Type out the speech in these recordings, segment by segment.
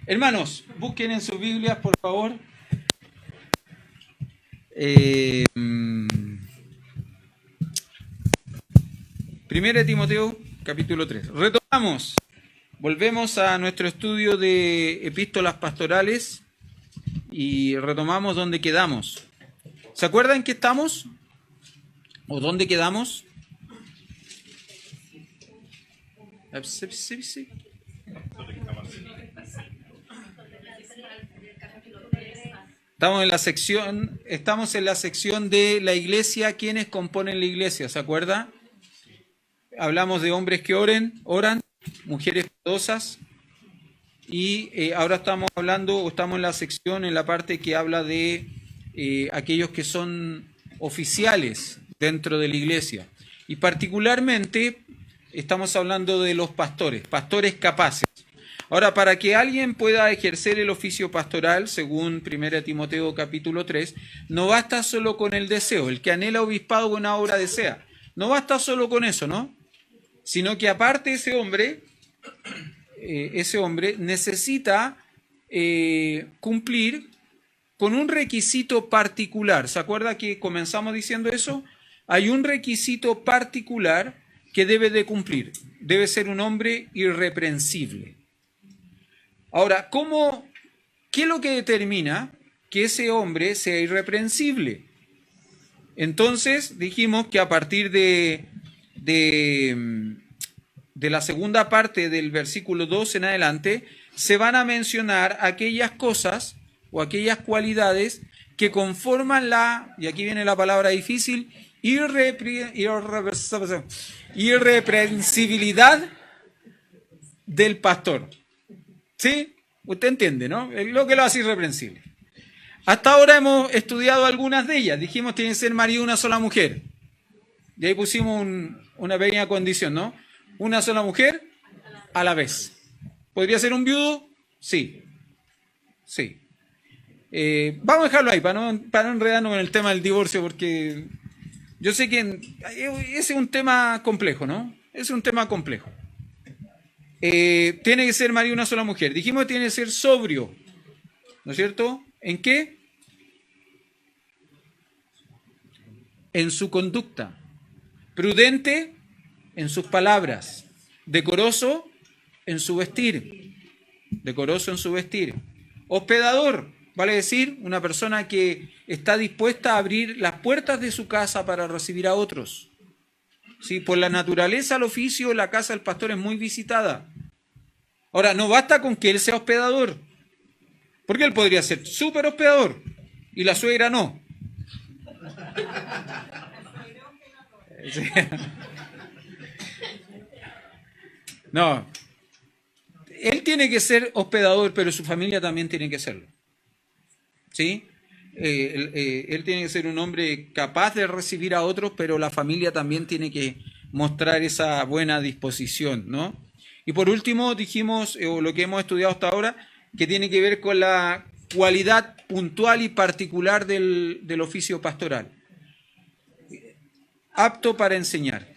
Hermanos, busquen en sus Biblias, por favor. Primera de Timoteo, capítulo 3. Retomamos. Volvemos a nuestro estudio de epístolas pastorales y retomamos donde quedamos. ¿Se acuerdan que estamos? ¿O dónde quedamos? Estamos en la sección de la iglesia, quienes componen la iglesia, ¿se acuerda? Hablamos de hombres que oran, mujeres piadosas, y ahora estamos en la sección, en la parte que habla de aquellos que son oficiales dentro de la iglesia. Y particularmente estamos hablando de los pastores capaces. Ahora, para que alguien pueda ejercer el oficio pastoral, según 1 Timoteo capítulo 3, no basta solo con el deseo. El que anhela obispado buena obra desea. No basta solo con eso, ¿no? Sino que aparte ese hombre necesita cumplir con un requisito particular. ¿Se acuerda que comenzamos diciendo eso? Hay un requisito particular que debe de cumplir. Debe ser un hombre irreprensible. Ahora, ¿qué es lo que determina que ese hombre sea irreprensible? Entonces, dijimos que a partir de la segunda parte del versículo 2 en adelante, se van a mencionar aquellas cosas o aquellas cualidades que conforman y aquí viene la palabra difícil, irreprensibilidad del pastor. ¿Sí? Usted entiende, ¿no? Lo que lo hace irreprensible. Hasta ahora hemos estudiado algunas de ellas. Dijimos tiene que ser marido de una sola mujer. Y ahí pusimos una pequeña condición, ¿no? Una sola mujer a la vez. ¿Podría ser un viudo? Sí. Sí. Vamos a dejarlo ahí para no enredarnos con el tema del divorcio, porque yo sé que ese es un tema complejo, ¿no? Es un tema complejo. Tiene que ser marido de una sola mujer. Dijimos que tiene que ser sobrio, ¿no es cierto? ¿En qué? En su conducta. Prudente en sus palabras. Decoroso en su vestir. Decoroso en su vestir. Hospedador, vale decir, una persona que está dispuesta a abrir las puertas de su casa para recibir a otros. Sí, por la naturaleza del oficio, la casa del pastor es muy visitada. Ahora, no basta con que él sea hospedador, porque él podría ser súper hospedador y la suegra no. Sí. No, él tiene que ser hospedador, pero su familia también tiene que serlo. ¿Sí? Él tiene que ser un hombre capaz de recibir a otros, pero la familia también tiene que mostrar esa buena disposición, ¿no? Y por último dijimos, lo que hemos estudiado hasta ahora, que tiene que ver con la cualidad puntual y particular del oficio pastoral. Apto para enseñar.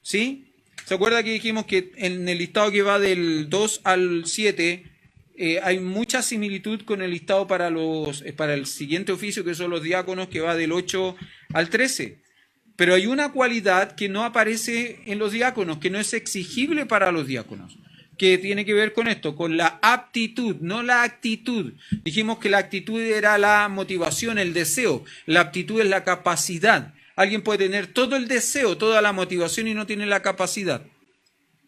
¿Sí? ¿Se acuerda que dijimos que en el listado que va del 2 al 7 hay mucha similitud con el listado para el siguiente oficio, que son los diáconos, que va del 8 al 13? Pero hay una cualidad que no aparece en los diáconos, que no es exigible para los diáconos, que tiene que ver con esto, con la aptitud, no la actitud. Dijimos que la actitud era la motivación, el deseo. La aptitud es la capacidad. Alguien puede tener todo el deseo, toda la motivación y no tiene la capacidad.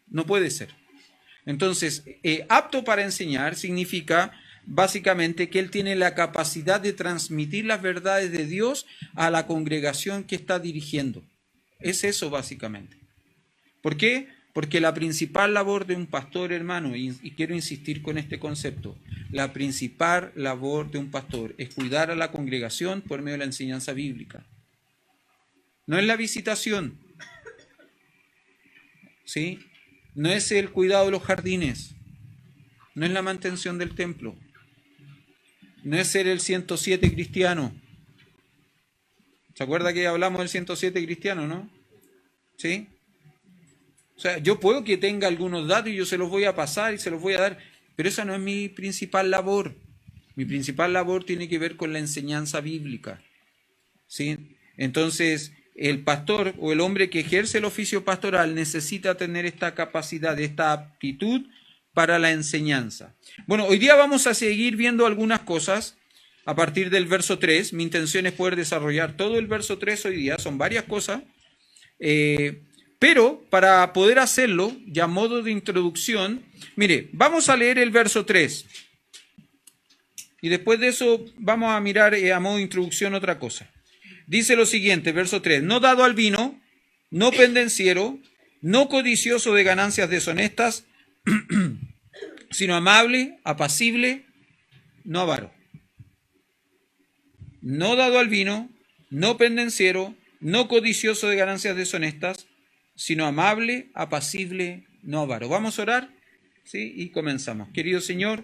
No puede ser. Entonces, apto para enseñar significa básicamente que él tiene la capacidad de transmitir las verdades de Dios a la congregación que está dirigiendo. Es eso básicamente. ¿Por qué? Porque la principal labor de un pastor, hermano, y quiero insistir con este concepto, la principal labor de un pastor es cuidar a la congregación por medio de la enseñanza bíblica. No es la visitación, ¿sí? No es el cuidado de los jardines, no es la mantención del templo, no es ser el 107 cristiano. ¿Se acuerda que hablamos del 107 cristiano, no? ¿Sí? O sea, yo puedo que tenga algunos datos y yo se los voy a pasar y se los voy a dar, Pero esa no es mi principal labor. Mi principal labor tiene que ver con la enseñanza bíblica, ¿sí? Entonces, el pastor o el hombre que ejerce el oficio pastoral necesita tener esta capacidad, esta aptitud para la enseñanza. Bueno, hoy día vamos a seguir viendo algunas cosas a partir del verso 3. Mi intención es poder desarrollar todo el verso 3 hoy día, son varias cosas. Pero para poder hacerlo, ya a modo de introducción, mire, vamos a leer el verso 3. Y después de eso vamos a mirar a modo de introducción otra cosa. Dice lo siguiente, verso 3. No dado al vino, no pendenciero, no codicioso de ganancias deshonestas, sino amable, apacible, no avaro. No dado al vino, no pendenciero, no codicioso de ganancias deshonestas, sino amable, apacible, no avaro. Vamos a orar, ¿sí? Y comenzamos. Querido Señor,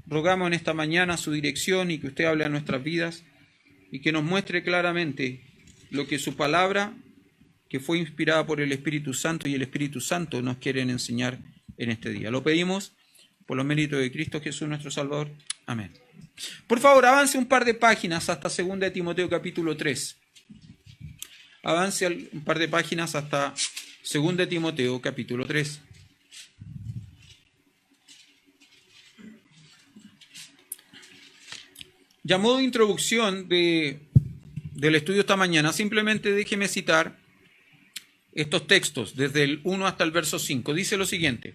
rogamos en esta mañana su dirección y que usted hable a nuestras vidas y que nos muestre claramente lo que su palabra, que fue inspirada por el Espíritu Santo y el Espíritu Santo nos quieren enseñar en este día. Lo pedimos por los méritos de Cristo Jesús nuestro Salvador. Amén. Por favor, avance un par de páginas hasta 2 de Timoteo capítulo 3. Avance un par de páginas hasta 2 de Timoteo capítulo 3. Y a modo de introducción del estudio esta mañana, simplemente déjeme citar estos textos, desde el 1 hasta el verso 5. Dice lo siguiente: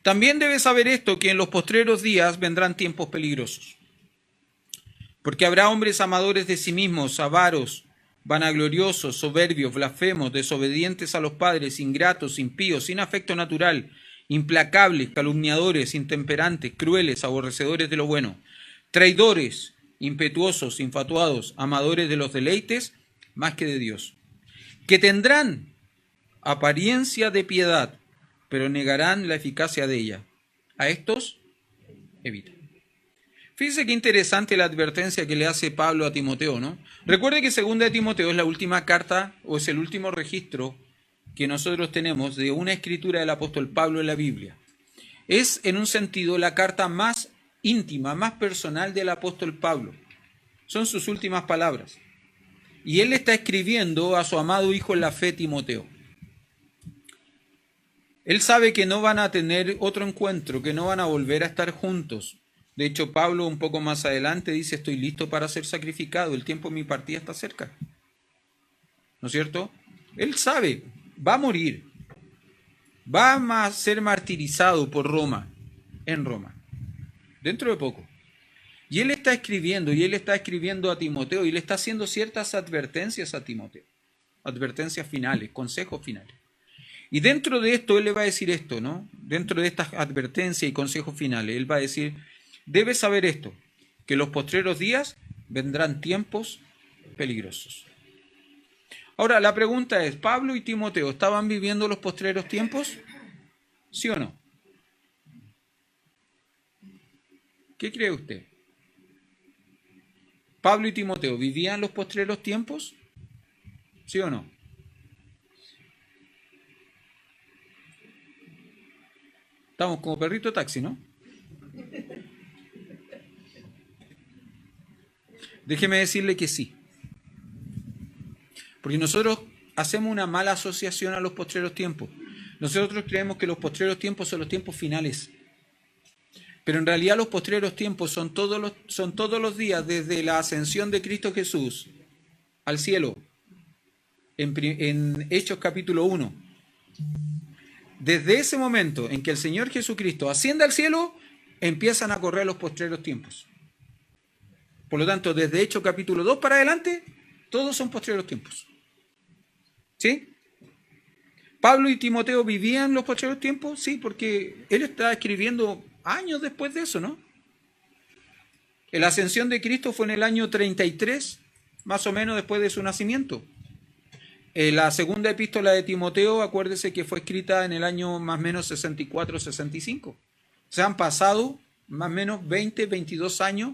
también debes saber esto, que en los postreros días vendrán tiempos peligrosos. Porque habrá hombres amadores de sí mismos, avaros, vanagloriosos, soberbios, blasfemos, desobedientes a los padres, ingratos, impíos, sin afecto natural, implacables, calumniadores, intemperantes, crueles, aborrecedores de lo bueno, traidores, impetuosos, infatuados, amadores de los deleites más que de Dios, que tendrán apariencia de piedad, pero negarán la eficacia de ella. A estos evita. Fíjese qué interesante la advertencia que le hace Pablo a Timoteo, ¿no? Recuerde que 2 de Timoteo es la última carta o es el último registro que nosotros tenemos de una escritura del apóstol Pablo en la Biblia. Es en un sentido la carta más íntima, más personal del apóstol Pablo. Son sus últimas palabras. Y él está escribiendo a su amado hijo en la fe, Timoteo. Él sabe que no van a tener otro encuentro, que no van a volver a estar juntos. De hecho, Pablo un poco más adelante dice: estoy listo para ser sacrificado, el tiempo de mi partida está cerca. ¿No es cierto? Él sabe, va a morir, va a ser martirizado por Roma, en Roma, dentro de poco. Y él está escribiendo a Timoteo y le está haciendo ciertas advertencias a Timoteo, advertencias finales, consejos finales. Y dentro de esto él le va a decir esto, ¿no? Dentro de estas advertencias y consejos finales, él va a decir: debes saber esto, que en los postreros días vendrán tiempos peligrosos. Ahora, la pregunta es, ¿Pablo y Timoteo estaban viviendo los postreros tiempos? ¿Sí o no? ¿Qué cree usted? ¿Pablo y Timoteo vivían los postreros tiempos? ¿Sí o no? Estamos como perrito taxi, ¿no? Déjeme decirle que sí. Porque nosotros hacemos una mala asociación a los postreros tiempos. Nosotros creemos que los postreros tiempos son los tiempos finales. Pero en realidad los postreros tiempos son todos los días desde la ascensión de Cristo Jesús al cielo. En Hechos capítulo 1. Desde ese momento en que el Señor Jesucristo asciende al cielo, empiezan a correr los postreros tiempos. Por lo tanto, desde Hechos capítulo 2 para adelante, todos son postreros tiempos. ¿Sí? ¿Pablo y Timoteo vivían los postreros tiempos? Sí, porque él está escribiendo años después de eso, ¿no? La ascensión de Cristo fue en el año 33, más o menos después de su nacimiento. La segunda epístola de Timoteo, acuérdese que fue escrita en el año más o menos 64-65. Se han pasado más o menos 22 años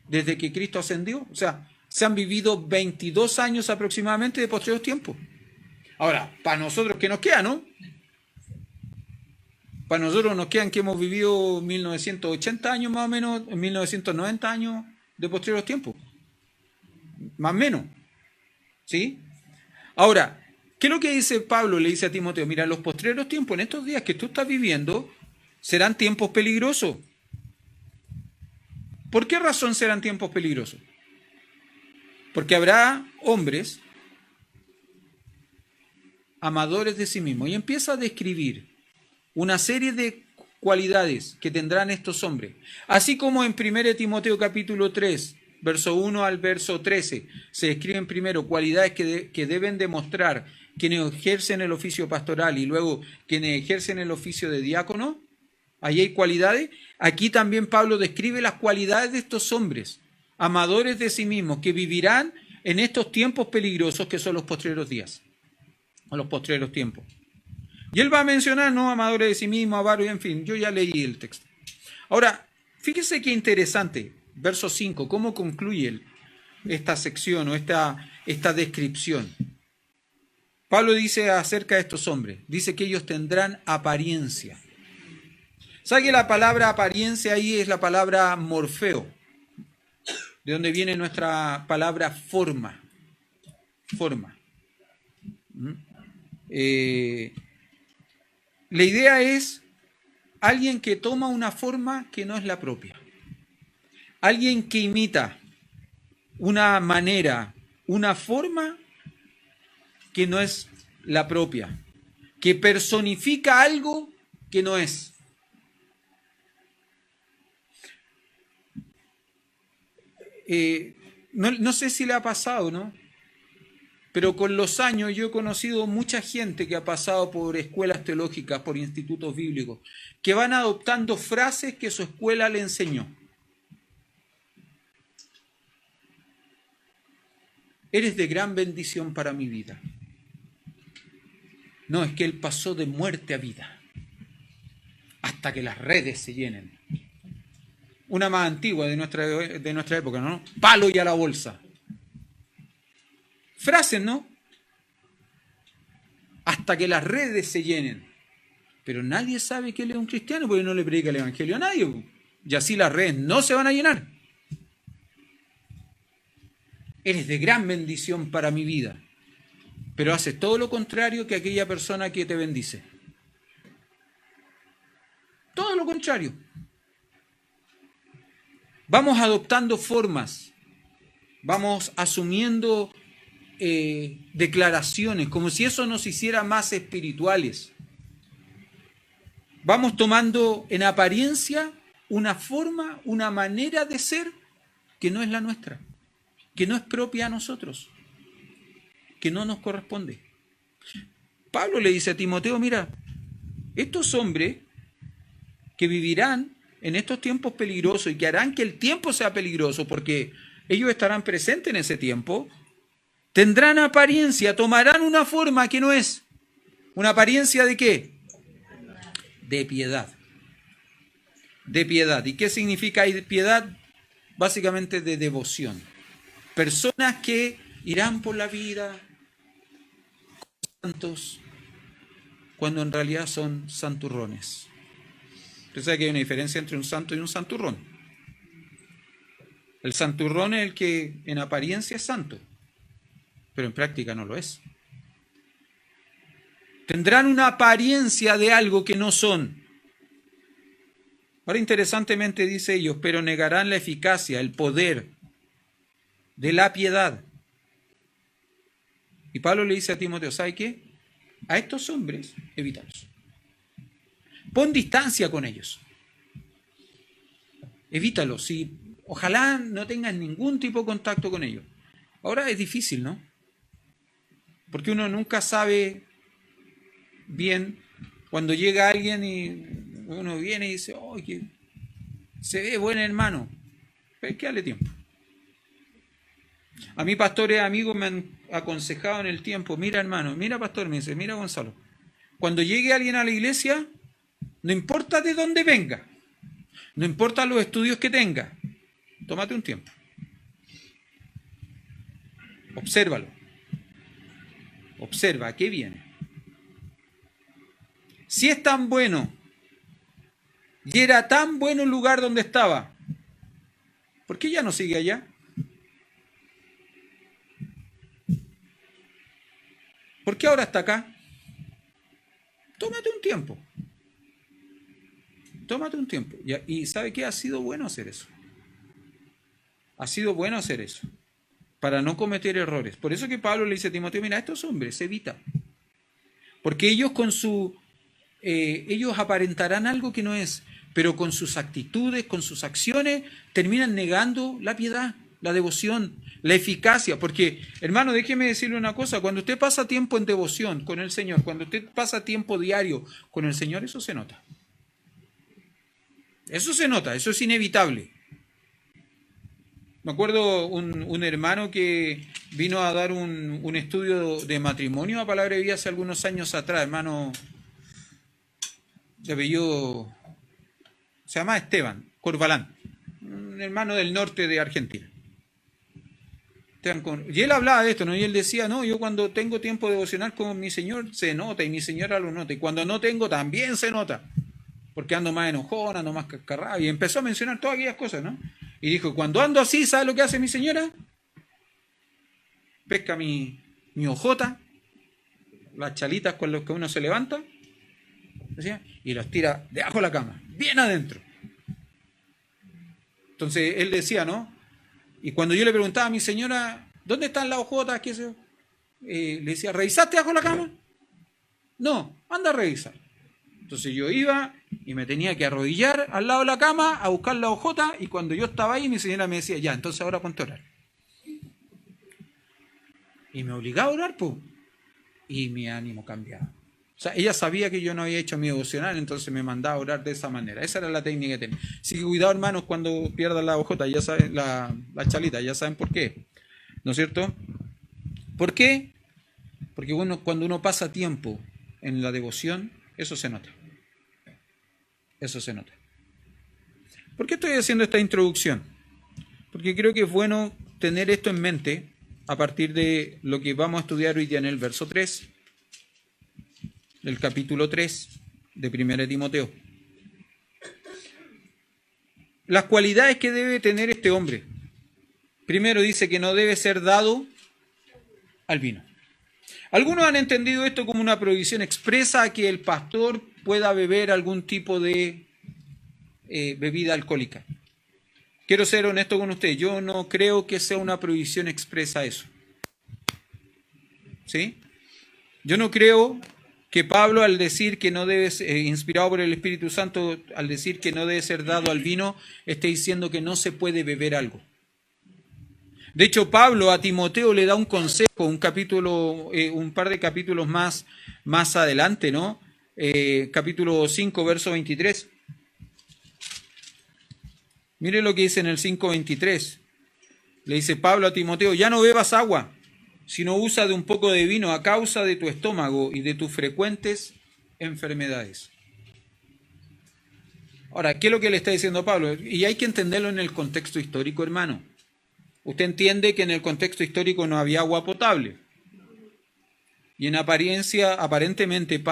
desde que Cristo ascendió. O sea, se han vivido 22 años aproximadamente de postreros tiempos. Ahora, para nosotros, ¿qué nos queda, no? Para nosotros nos quedan que hemos vivido 1980 años más o menos, 1990 años de posteriores tiempos. Más o menos. ¿Sí? Ahora, ¿qué es lo que dice Pablo? Le dice a Timoteo, mira, los postreros tiempos, en estos días que tú estás viviendo, serán tiempos peligrosos. ¿Por qué razón serán tiempos peligrosos? Porque habrá hombres amadores de sí mismos. Y empieza a describir una serie de cualidades que tendrán estos hombres. Así como en 1 Timoteo capítulo 3, verso 1 al verso 13, se describen primero cualidades que deben demostrar quienes ejercen el oficio pastoral y luego quienes ejercen el oficio de diácono. Ahí hay cualidades. Aquí también Pablo describe las cualidades de estos hombres, amadores de sí mismos, que vivirán en estos tiempos peligrosos que son los postreros días, o los postreros tiempos. Y él va a mencionar, no, amadores de sí mismos, avaros, en fin, yo ya leí el texto. Ahora, fíjese qué interesante, verso 5, cómo concluye esta sección o esta descripción. Pablo dice acerca de estos hombres, dice que ellos tendrán apariencia. ¿Sabe que la palabra apariencia ahí es la palabra morfeo? De donde viene nuestra palabra forma. Forma. La idea es alguien que toma una forma que no es la propia. Alguien que imita una manera, una forma que no es la propia. Que personifica algo que no es. No sé si le ha pasado, ¿no? Pero con los años yo he conocido mucha gente que ha pasado por escuelas teológicas, por institutos bíblicos, que van adoptando frases que su escuela le enseñó. Eres de gran bendición para mi vida. No, es que él pasó de muerte a vida, hasta que las redes se llenen. Una más antigua de nuestra época, ¿no? Palo y a la bolsa. Frases, ¿no? Hasta que las redes se llenen. Pero nadie sabe que él es un cristiano porque no le predica el evangelio a nadie. Y así las redes no se van a llenar. Eres de gran bendición para mi vida. Pero haces todo lo contrario que aquella persona que te bendice. Todo lo contrario. Vamos adoptando formas. Vamos asumiendo declaraciones, como si eso nos hiciera más espirituales. Vamos tomando en apariencia una forma, una manera de ser que no es la nuestra, que no es propia a nosotros, que no nos corresponde. Pablo le dice a Timoteo, mira, estos hombres que vivirán en estos tiempos peligrosos y que harán que el tiempo sea peligroso porque ellos estarán presentes en ese tiempo, tendrán apariencia, tomarán una forma que no es. ¿Una apariencia de qué? De piedad. De piedad. ¿Y qué significa piedad? Básicamente de devoción. Personas que irán por la vida santos cuando en realidad son santurrones. Usted sabe que hay una diferencia entre un santo y un santurrón. El santurrón es el que en apariencia es santo, pero en práctica no lo es. Tendrán una apariencia de algo que no son. Ahora interesantemente dice ellos, pero negarán la eficacia, el poder de la piedad. Y Pablo le dice a Timoteo, ¿sabe qué? A estos hombres, evítalos. Pon distancia con ellos. Evítalos. Ojalá no tengas ningún tipo de contacto con ellos. Ahora es difícil, ¿no? Porque uno nunca sabe bien cuando llega alguien y uno viene y dice, oh, que se ve buen hermano. Pero hay que darle tiempo. A mí pastores amigos me han aconsejado en el tiempo, mira hermano, mira pastor, me dice, mira Gonzalo, cuando llegue alguien a la iglesia, no importa de dónde venga, no importa los estudios que tenga, tómate un tiempo. Obsérvalo. Observa, ¿a qué viene? Si es tan bueno Y era tan bueno el lugar donde estaba. ¿Por qué ya no sigue allá? ¿Por qué ahora está acá? Tómate un tiempo. Tómate un tiempo. Y ¿sabe qué? Ha sido bueno hacer eso. Ha sido bueno hacer eso. Para no cometer errores. Por eso que Pablo le dice a Timoteo, mira, estos hombres se evita. Porque ellos ellos aparentarán algo que no es, pero con sus actitudes, con sus acciones, terminan negando la piedad, la devoción, la eficacia. Porque, hermano, déjeme decirle una cosa, cuando usted pasa tiempo en devoción con el Señor, cuando usted pasa tiempo diario con el Señor, eso se nota. Eso se nota, eso es inevitable. Me acuerdo un hermano que vino a dar un estudio de matrimonio a Palabra de Vida hace algunos años atrás, hermano de apellido, se llama Esteban Corbalán, un hermano del norte de Argentina. Y él hablaba de esto, ¿no? Y él decía, no, yo cuando tengo tiempo devocional con mi Señor se nota, y mi señora lo nota, y cuando no tengo también se nota, porque ando más enojona, ando más cascarrada, y empezó a mencionar todas aquellas cosas, ¿no? Y dijo, cuando ando así, ¿sabe lo que hace mi señora? Pesca mi hojota, las chalitas con las que uno se levanta, ¿decía? Y los tira debajo de la cama, bien adentro. Entonces él decía, ¿no? Y cuando yo le preguntaba a mi señora, ¿dónde están las hojotas? ¿Qué sé? Le decía, ¿revisaste debajo de la cama? No, anda a revisar. Entonces yo iba y me tenía que arrodillar al lado de la cama a buscar la hojota, y cuando yo estaba ahí mi señora me decía, ya, entonces ahora ponte a orar. Y me obligaba a orar, pues. Y mi ánimo cambiaba. O sea, ella sabía que yo no había hecho mi devocional, entonces me mandaba a orar de esa manera. Esa era la técnica que tenía. Así que cuidado, hermanos, cuando pierdan la hojota, ya saben, la chalita, ya saben por qué. ¿No es cierto? ¿Por qué? Porque bueno, cuando uno pasa tiempo en la devoción, eso se nota. Eso se nota. ¿Por qué estoy haciendo esta introducción? Porque creo que es bueno tener esto en mente a partir de lo que vamos a estudiar hoy día en el verso 3 del capítulo 3 de 1 Timoteo. Las cualidades que debe tener este hombre. Primero dice que no debe ser dado al vino. Algunos han entendido esto como una prohibición expresa a que el pastor pueda beber algún tipo de bebida alcohólica. Quiero ser honesto con usted, yo no creo que sea una prohibición expresa eso. ¿Sí? Yo no creo que Pablo, al decir que no debe ser, inspirado por el Espíritu Santo, al decir que no debe ser dado al vino, esté diciendo que no se puede beber algo. De hecho, Pablo a Timoteo le da un consejo, un par de capítulos más adelante, ¿no? Capítulo 5, verso 23. Mire lo que dice en el 5:23. Le dice Pablo a Timoteo, ya no bebas agua, sino usa de un poco de vino a causa de tu estómago y de tus frecuentes enfermedades. Ahora, ¿qué es lo que le está diciendo Pablo? Y hay que entenderlo en el contexto histórico, hermano. Usted entiende que en el contexto histórico no había agua potable. Y en aparentemente,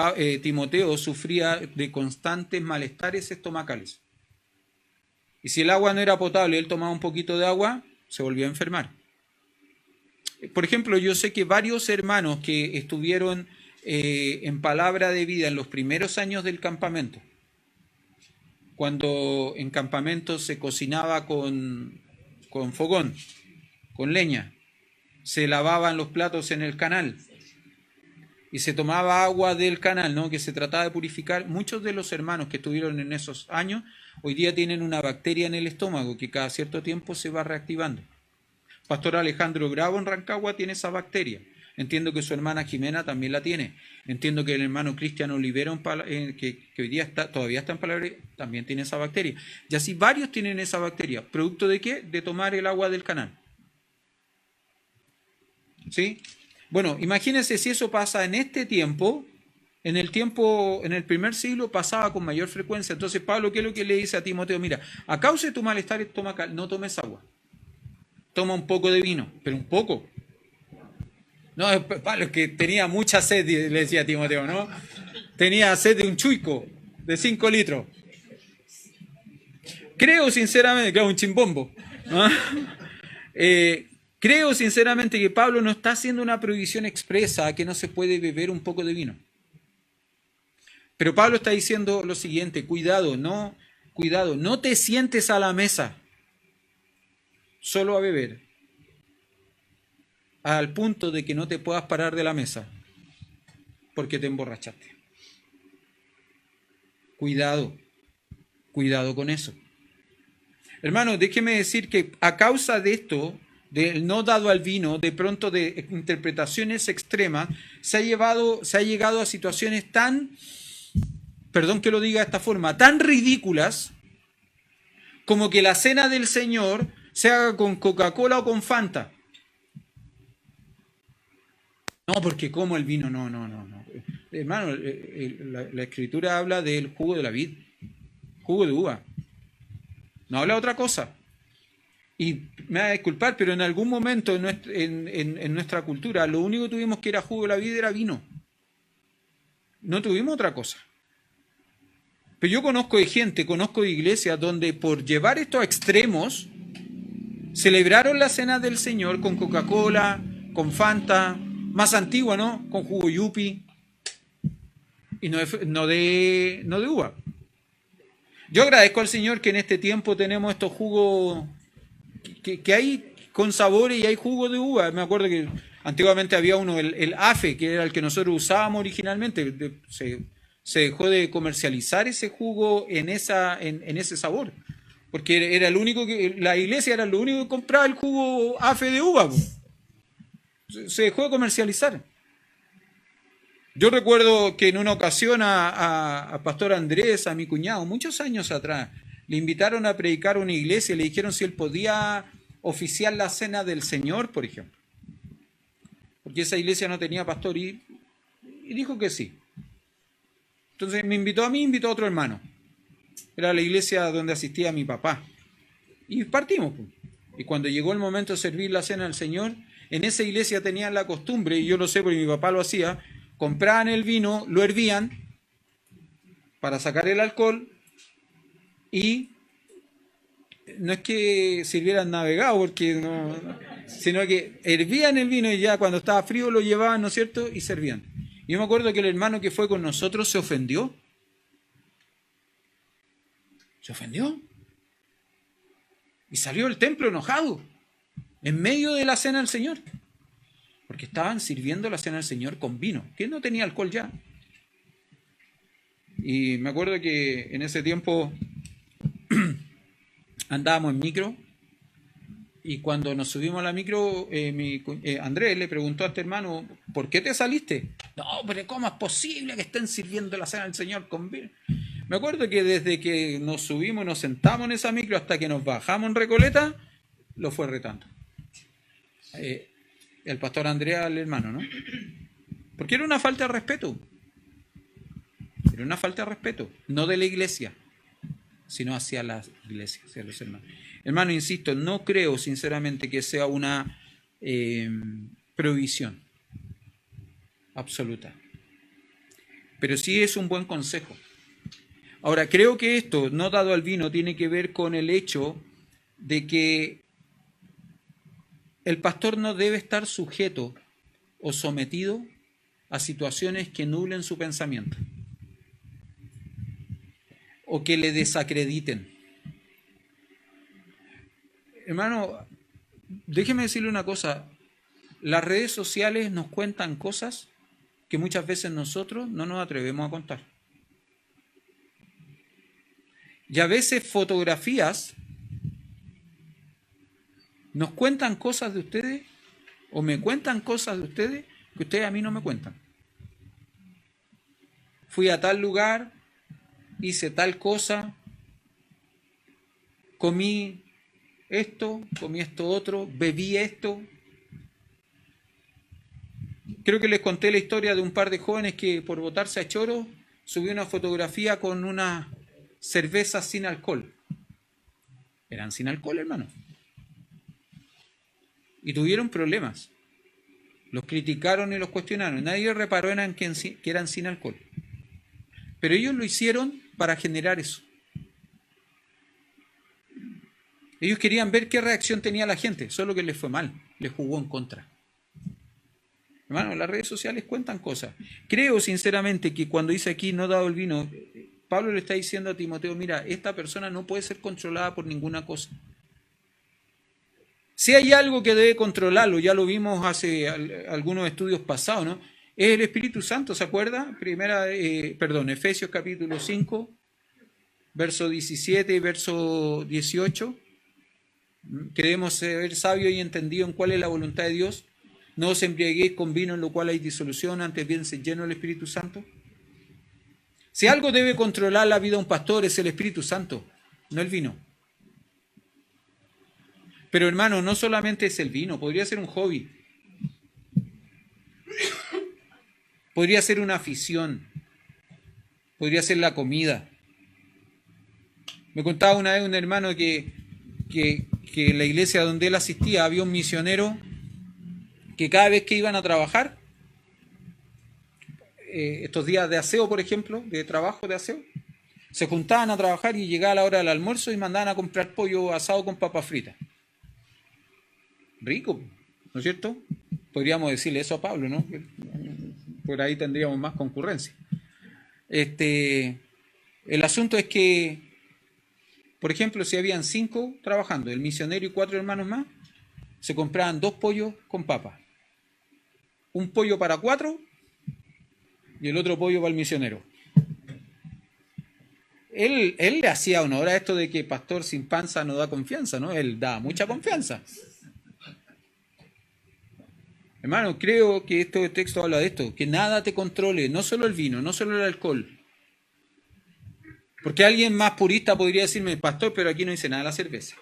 Timoteo sufría de constantes malestares estomacales. Y si el agua no era potable, él tomaba un poquito de agua, se volvía a enfermar. Por ejemplo, yo sé que varios hermanos que estuvieron en Palabra de Vida en los primeros años del campamento, cuando en campamento se cocinaba con fogón, con leña, se lavaban los platos en el canal y se tomaba agua del canal, ¿no? Que se trataba de purificar. Muchos de los hermanos que estuvieron en esos años hoy día tienen una bacteria en el estómago que cada cierto tiempo se va reactivando. Pastor Alejandro Bravo en Rancagua tiene esa bacteria. Entiendo que su hermana Jimena también la tiene. Entiendo que el hermano Cristian Olivero, que hoy día todavía está en Palabra, también tiene esa bacteria. Y así varios tienen esa bacteria. ¿Producto de qué? De tomar el agua del canal. ¿Sí? Bueno, imagínense si eso pasa en este tiempo. En el primer siglo pasaba con mayor frecuencia. Entonces Pablo, ¿qué es lo que le dice a Timoteo? Mira, a causa de tu malestar estomacal, no tomes agua. Toma un poco de vino, pero un poco. No, Pablo, es que tenía mucha sed, le decía a Timoteo, ¿no? Tenía sed de un chuico de 5 litros. Creo sinceramente, claro, un chimbombo. ¿Ah? Creo sinceramente que Pablo no está haciendo una prohibición expresa a que no se puede beber un poco de vino. Pero Pablo está diciendo lo siguiente: cuidado, no te sientes a la mesa solo a beber, al punto de que no te puedas parar de la mesa porque te emborrachaste. Cuidado con eso. Hermano, déjeme decir que a causa de esto, del no dado al vino, de pronto de interpretaciones extremas, se ha llegado a situaciones tan, perdón que lo diga de esta forma, tan ridículas como que la cena del Señor se haga con Coca-Cola o con Fanta. No, porque como el vino, no. Hermano, la Escritura habla del jugo de la vid, jugo de uva. No habla de otra cosa. Y me va a disculpar, pero en algún momento en nuestra cultura, lo único que tuvimos que era jugo de la vid era vino. No tuvimos otra cosa. Pero yo conozco de iglesias donde por llevar estos extremos, celebraron la cena del Señor con Coca-Cola, con Fanta, más antigua, ¿no? Con jugo Yupi, y no de uva. Yo agradezco al Señor que en este tiempo tenemos estos jugos que hay con sabores y hay jugo de uva. Me acuerdo que antiguamente había uno, el AFE, que era el que nosotros usábamos originalmente. Se dejó de comercializar ese jugo en ese sabor. Porque era el único la iglesia era lo único que compraba el jugo AFE de uva. Se dejó de comercializar. Yo recuerdo que en una ocasión a Pastor Andrés, a mi cuñado, muchos años atrás, le invitaron a predicar a una iglesia y le dijeron si él podía oficiar la cena del Señor, por ejemplo. Porque esa iglesia no tenía pastor y dijo que sí. Entonces me invitó a mí, invitó a otro hermano. Era la iglesia donde asistía mi papá. Y partimos. Y cuando llegó el momento de servir la cena del Señor, en esa iglesia tenían la costumbre, y yo lo sé porque mi papá lo hacía, compraban el vino, lo hervían para sacar el alcohol y no es que sirvieran navegado, porque no, sino que hervían el vino y ya cuando estaba frío lo llevaban, ¿no es cierto?, y servían. Yo me acuerdo que el hermano que fue con nosotros se ofendió. Se ofendió. Y salió del templo enojado, en medio de la cena del Señor. Porque estaban sirviendo la cena del Señor con vino, que no tenía alcohol ya. Y me acuerdo que en ese tiempo andábamos en micro, y cuando nos subimos a la micro, Andrés le preguntó a este hermano: ¿por qué te saliste? No, pero ¿cómo es posible que estén sirviendo la cena del Señor con vino? Me acuerdo que desde que nos subimos y nos sentamos en esa micro hasta que nos bajamos en Recoleta, lo fue retando. El pastor Andrés al hermano, ¿no? Porque era una falta de respeto. Era una falta de respeto, no de la iglesia, sino hacia las iglesias, hacia los hermanos. Hermano, insisto, no creo sinceramente que sea una prohibición absoluta, pero sí es un buen consejo. Ahora, creo que esto, no dado al vino, tiene que ver con el hecho de que el pastor no debe estar sujeto o sometido a situaciones que nublen su pensamiento o que le desacrediten. Hermano, déjeme decirle una cosa: las redes sociales nos cuentan cosas que muchas veces nosotros no nos atrevemos a contar. Y a veces fotografías nos cuentan cosas de ustedes, o me cuentan cosas de ustedes que ustedes a mí no me cuentan. Fui a tal lugar, hice tal cosa, comí esto otro, bebí esto. Creo que les conté la historia de un par de jóvenes que por botarse a choro subió una fotografía con una cerveza sin alcohol. Eran sin alcohol, hermano. Y tuvieron problemas. Los criticaron y los cuestionaron. Nadie reparó en que eran sin alcohol. Pero ellos lo hicieron para generar eso. Ellos querían ver qué reacción tenía la gente, solo que les fue mal, les jugó en contra. Hermano, las redes sociales cuentan cosas. Creo sinceramente que cuando dice aquí no dado el vino, Pablo le está diciendo a Timoteo, mira, esta persona no puede ser controlada por ninguna cosa. Si hay algo que debe controlarlo, ya lo vimos hace algunos estudios pasados, ¿no? Es el Espíritu Santo, ¿se acuerda? Efesios capítulo 5, verso 17 y verso 18. Que debemos ser sabios y entendidos en cuál es la voluntad de Dios. No os embriaguéis con vino en lo cual hay disolución, antes bien sed llenos del Espíritu Santo. Si algo debe controlar la vida de un pastor es el Espíritu Santo, no el vino. Pero hermano, no solamente es el vino, podría ser un hobby. Podría ser una afición. Podría ser la comida. Me contaba una vez un hermano que en la iglesia donde él asistía había un misionero que cada vez que iban a trabajar, estos días de aseo, por ejemplo, de trabajo de aseo, se juntaban a trabajar y llegaba la hora del almuerzo y mandaban a comprar pollo asado con papas fritas. Rico, ¿no es cierto? Podríamos decirle eso a Pablo, ¿no? Por ahí tendríamos más concurrencia. El asunto es que, por ejemplo, si habían 5 trabajando, el misionero y 4 hermanos más, se compraban 2 pollos con papas. Un pollo para 4 y el otro pollo para el misionero. Él le hacía honor a esto de que pastor sin panza no da confianza, ¿no? Él da mucha confianza. Hermano, creo que este texto habla de esto, que nada te controle, no solo el vino, no solo el alcohol. Porque alguien más purista podría decirme, pastor, pero aquí no dice nada de la cerveza.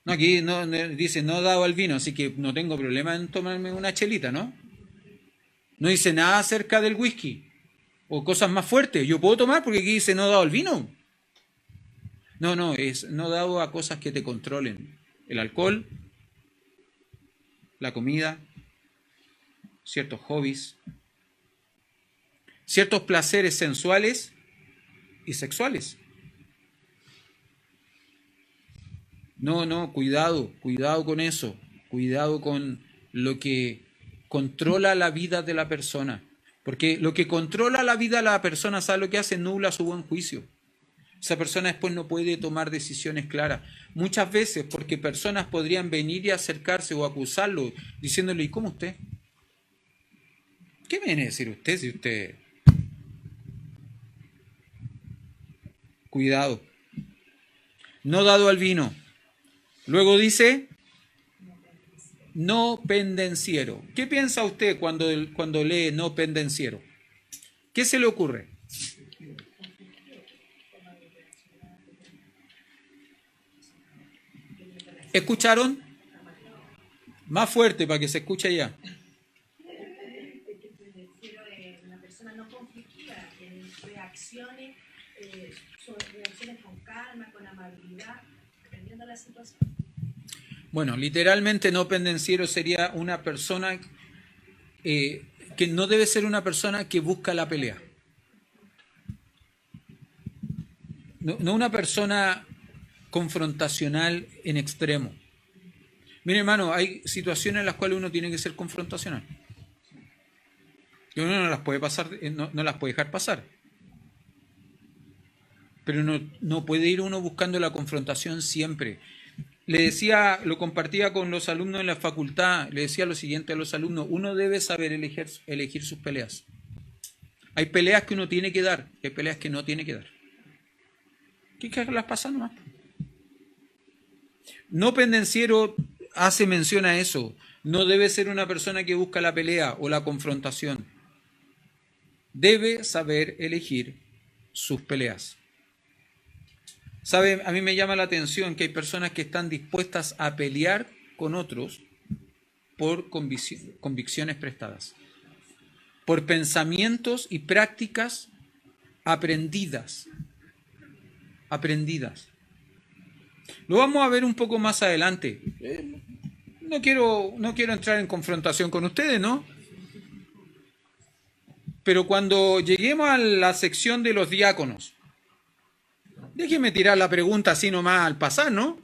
No, aquí no, dice no dado al vino, así que no tengo problema en tomarme una chelita, ¿no? No dice nada acerca del whisky o cosas más fuertes. Yo puedo tomar porque aquí dice no dado al vino. No, es no dado a cosas que te controlen. El alcohol, la comida, ciertos hobbies, ciertos placeres sensuales y sexuales. No, cuidado con eso. Cuidado con lo que controla la vida de la persona. Porque lo que controla la vida de la persona, ¿sabe lo que hace? Nubla su buen juicio. Esa persona después no puede tomar decisiones claras. Muchas veces porque personas podrían venir y acercarse o acusarlo diciéndole, ¿y cómo usted? ¿Qué me viene a decir usted si usted? Cuidado. No dado al vino. Luego dice, no pendenciero. ¿Qué piensa usted cuando lee no pendenciero? ¿Qué se le ocurre? ¿Escucharon? Más fuerte para que se escuche ya. Una persona no conflictiva, que reaccione con calma, con amabilidad, dependiendo de la situación. Bueno, literalmente no pendenciero sería una persona que no debe ser una persona que busca la pelea. No una persona confrontacional en extremo. Mire, hermano, hay situaciones en las cuales uno tiene que ser confrontacional. Y uno no las puede pasar, no las puede dejar pasar. Pero no puede ir uno buscando la confrontación siempre. Le decía, lo compartía con los alumnos en la facultad, le decía lo siguiente a los alumnos, uno debe saber elegir sus peleas. Hay peleas que uno tiene que dar, hay peleas que no tiene que dar. ¿Qué las pasa nomás? No pendenciero hace mención a eso. No debe ser una persona que busca la pelea o la confrontación. Debe saber elegir sus peleas. ¿Sabe? A mí me llama la atención que hay personas que están dispuestas a pelear con otros por convicciones prestadas, por pensamientos y prácticas aprendidas. Lo vamos a ver un poco más adelante. No quiero entrar en confrontación con ustedes, ¿no? Pero cuando lleguemos a la sección de los diáconos, Déjeme tirar la pregunta así nomás al pasar, ¿no?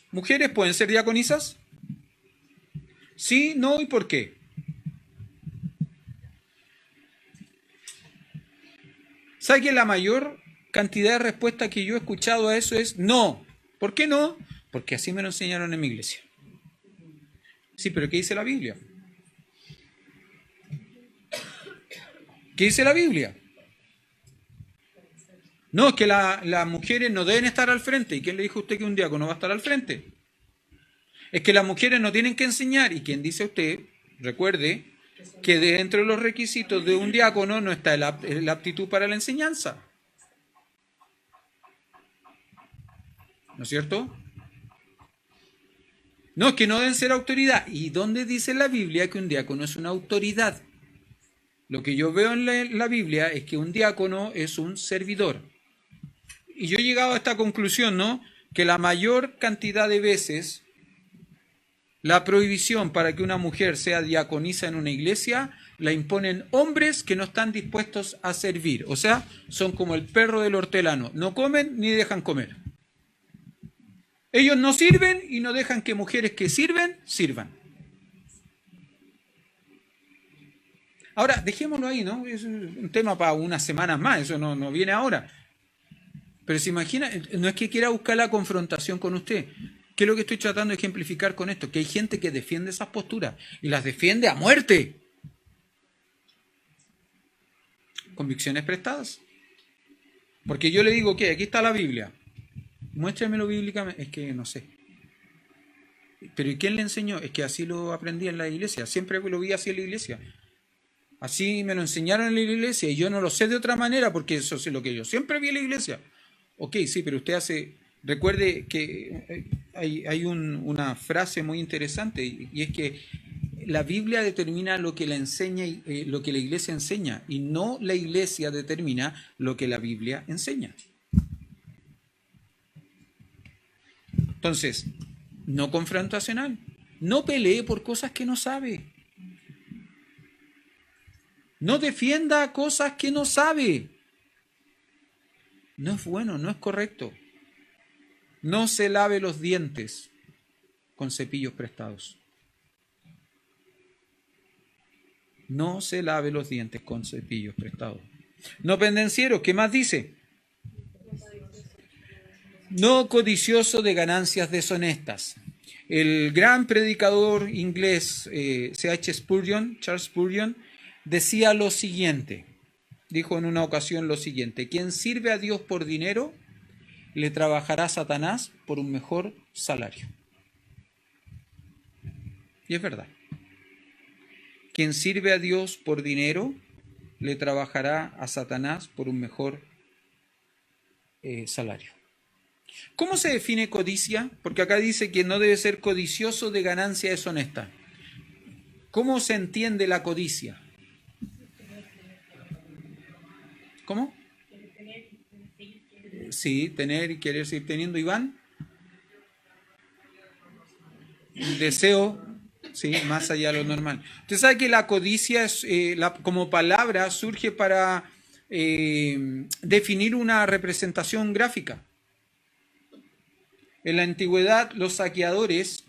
¿Mujeres pueden ser diaconisas? Sí, no y por qué. ¿Sabe que la mayor cantidad de respuestas que yo he escuchado a eso es no? ¿Por qué no? Porque así me lo enseñaron en mi iglesia. Sí, pero ¿qué dice la Biblia? ¿Qué dice la Biblia? No, es que las mujeres no deben estar al frente. ¿Y quién le dijo a usted que un diácono va a estar al frente? Es que las mujeres no tienen que enseñar. ¿Y quién dice a usted? Recuerde que dentro de los requisitos de un diácono no está la aptitud para la enseñanza. ¿No es cierto? No, es que no deben ser autoridad. ¿Y dónde dice la Biblia que un diácono es una autoridad? Lo que yo veo en la Biblia es que un diácono es un servidor. Y yo he llegado a esta conclusión, ¿no? Que la mayor cantidad de veces la prohibición para que una mujer sea diaconisa en una iglesia la imponen hombres que no están dispuestos a servir. O sea, son como el perro del hortelano. No comen ni dejan comer. Ellos no sirven y no dejan que mujeres que sirven, sirvan. Ahora, dejémoslo ahí, ¿no? Es un tema para unas semanas más, eso no viene ahora. Pero se imagina, no es que quiera buscar la confrontación con usted. ¿Qué es lo que estoy tratando de ejemplificar con esto? Que hay gente que defiende esas posturas y las defiende a muerte. Convicciones prestadas. Porque yo le digo, ¿qué? Aquí está la Biblia. Muéstramelo bíblicamente. Es que no sé. Pero ¿y quién le enseñó? Es que así lo aprendí en la iglesia. Siempre lo vi así en la iglesia. Así me lo enseñaron en la iglesia y yo no lo sé de otra manera porque eso es lo que yo siempre vi en la iglesia. Ok, sí, pero usted hace... Recuerde que hay una frase muy interesante y es que la Biblia determina lo que la enseña y lo que la iglesia enseña y no la iglesia determina lo que la Biblia enseña. Entonces, no confrontacional. No pelee por cosas que no sabe. No defienda cosas que no sabe. No es bueno, no es correcto. No se lave los dientes con cepillos prestados. No se lave los dientes con cepillos prestados. No pendencieros, ¿qué más dice? No codicioso de ganancias deshonestas. El gran predicador inglés C.H. Spurgeon, Charles Spurgeon, decía lo siguiente. Dijo en una ocasión lo siguiente: quien sirve a Dios por dinero, le trabajará a Satanás por un mejor salario. Y es verdad. Quien sirve a Dios por dinero, le trabajará a Satanás por un mejor salario. ¿Cómo se define codicia? Porque acá dice que no debe ser codicioso de ganancia deshonesta. ¿Cómo se entiende la codicia? ¿Cómo? Sí, tener y querer seguir teniendo. Iván. Deseo, sí, más allá de lo normal. Usted sabe que la codicia es, como palabra surge para definir una representación gráfica. En la antigüedad, los saqueadores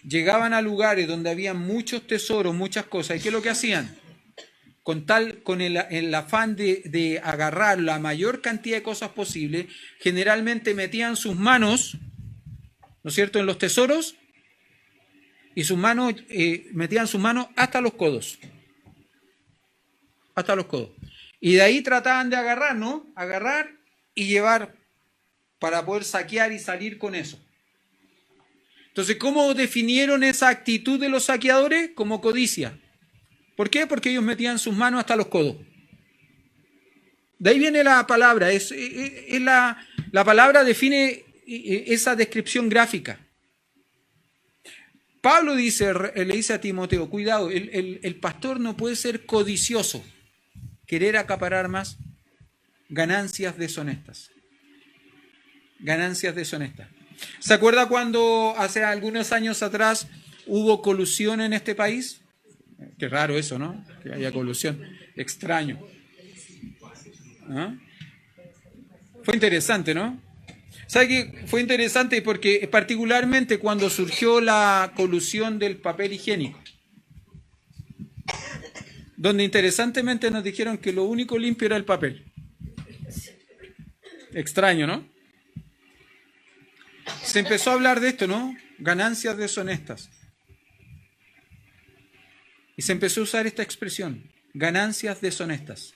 llegaban a lugares donde había muchos tesoros, muchas cosas. ¿Y qué es lo que hacían? Con el afán de agarrar la mayor cantidad de cosas posible, generalmente metían sus manos, ¿no es cierto?, en los tesoros, y sus manos, metían sus manos hasta los codos. Hasta los codos. Y de ahí trataban de agarrar, ¿no? Agarrar y llevar para poder saquear y salir con eso. Entonces, ¿cómo definieron esa actitud de los saqueadores? Como codicia. ¿Por qué? Porque ellos metían sus manos hasta los codos. De ahí viene la palabra. La palabra define esa descripción gráfica. Pablo le dice a Timoteo, cuidado, el pastor no puede ser codicioso, querer acaparar más ganancias deshonestas. Ganancias deshonestas. ¿Se acuerda cuando hace algunos años atrás hubo colusión en este país? Qué raro eso, ¿no? Que haya colusión. Extraño. ¿Ah? Fue interesante, ¿no? ¿Sabe qué? Fue interesante porque particularmente cuando surgió la colusión del papel higiénico, donde interesantemente nos dijeron que lo único limpio era el papel. Extraño, ¿no? Se empezó a hablar de esto, ¿no? Ganancias deshonestas. Y se empezó a usar esta expresión, ganancias deshonestas.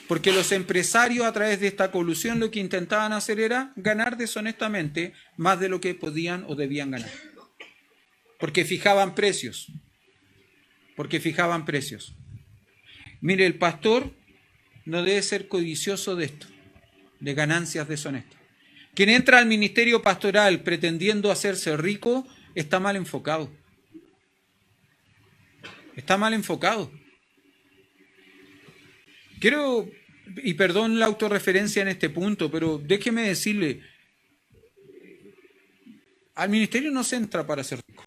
Porque los empresarios a través de esta colusión lo que intentaban hacer era ganar deshonestamente más de lo que podían o debían ganar. Porque fijaban precios. Porque fijaban precios. Mire, el pastor no debe ser codicioso de esto, de ganancias deshonestas. Quien entra al ministerio pastoral pretendiendo hacerse rico está mal enfocado. Está mal enfocado. Quiero, y perdón la autorreferencia en este punto, pero déjeme decirle, al ministerio no se entra para ser rico.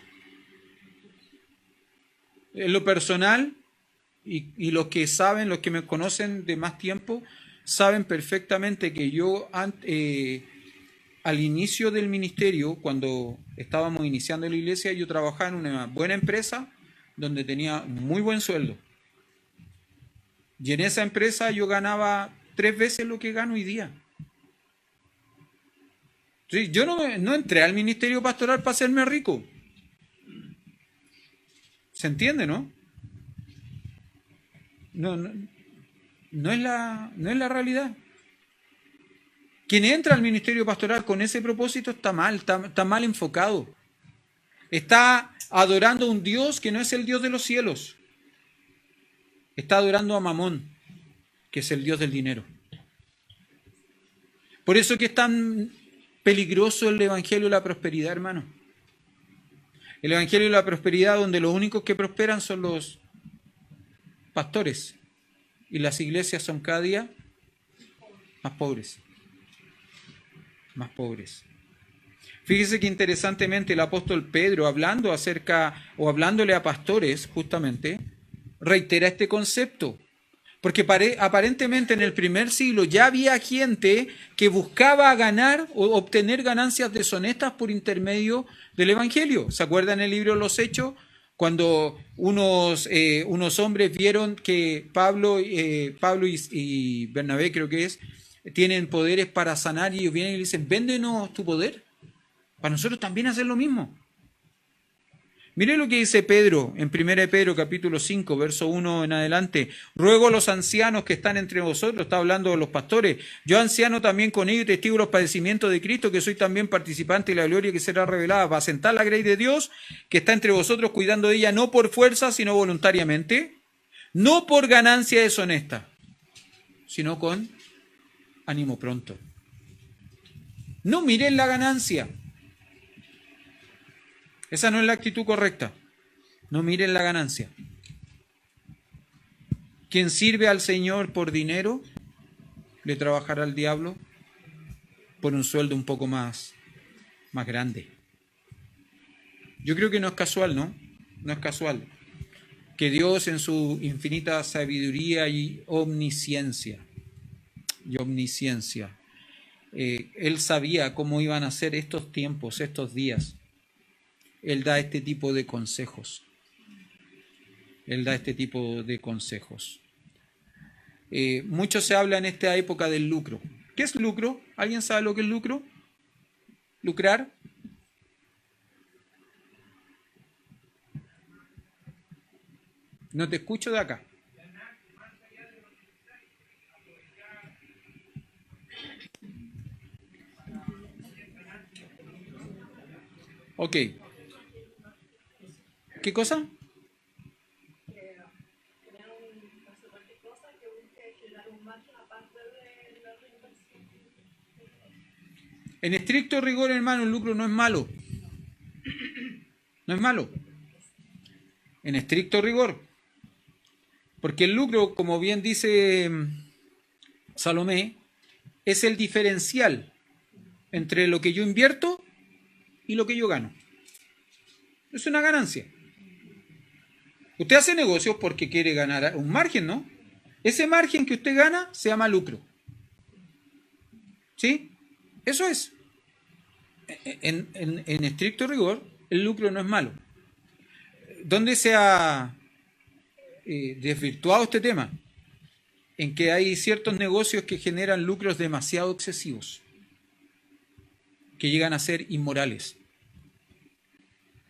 En lo personal, y los que saben, los que me conocen de más tiempo, saben perfectamente que yo al inicio del ministerio, cuando estábamos iniciando la iglesia, yo trabajaba en una buena empresa donde tenía muy buen sueldo. Y en esa empresa yo ganaba 3 veces lo que gano hoy día. Sí, yo no entré al ministerio pastoral para hacerme rico. ¿Se entiende, no? No es la realidad. Quien entra al ministerio pastoral con ese propósito está mal enfocado. Está adorando a un Dios que no es el Dios de los cielos. Está adorando a Mamón, que es el Dios del dinero. Por eso que es tan peligroso el Evangelio de la prosperidad, hermano. El Evangelio de la prosperidad donde los únicos que prosperan son los pastores y las iglesias son cada día más pobres. Más pobres. Fíjese que interesantemente el apóstol Pedro, hablándole a pastores, justamente, reitera este concepto. Porque aparentemente en el primer siglo ya había gente que buscaba ganar o obtener ganancias deshonestas por intermedio del Evangelio. ¿Se acuerdan el libro de los Hechos? Cuando unos hombres vieron que Pablo y Bernabé, creo que es, tienen poderes para sanar y ellos vienen y le dicen, véndenos tu poder, para nosotros también hacer lo mismo. Mire lo que dice Pedro en 1 Pedro capítulo 5, verso 1 en adelante. Ruego a los ancianos que están entre vosotros, está hablando de los pastores, yo anciano también con ellos y testigo de los padecimientos de Cristo, que soy también participante de la gloria que será revelada, para asentar la grey de Dios que está entre vosotros, cuidando de ella no por fuerza, sino voluntariamente, no por ganancia deshonesta, sino con ánimo pronto. No miren la ganancia. Esa no es la actitud correcta. No miren la ganancia. Quien sirve al Señor por dinero, le trabajará al diablo por un sueldo un poco más grande. Yo creo que no es casual, ¿no? No es casual que Dios en su infinita sabiduría y omnisciencia, Él sabía cómo iban a ser estos tiempos, estos días. Él da este tipo de consejos. Mucho se habla en esta época del lucro. ¿Qué es lucro? ¿Alguien sabe lo que es lucro? ¿Lucrar? No te escucho de acá. Ok. ¿Qué cosa? En estricto rigor, hermano, el lucro no es malo. No es malo. En estricto rigor. Porque el lucro, como bien dice Salomé, es el diferencial entre lo que yo invierto y lo que yo gano. Es una ganancia. Usted hace negocios porque quiere ganar un margen, ¿no? Ese margen que usted gana se llama lucro. ¿Sí? Eso es. En estricto rigor, el lucro no es malo. ¿Dónde se ha desvirtuado este tema? En que hay ciertos negocios que generan lucros demasiado excesivos, que llegan a ser inmorales.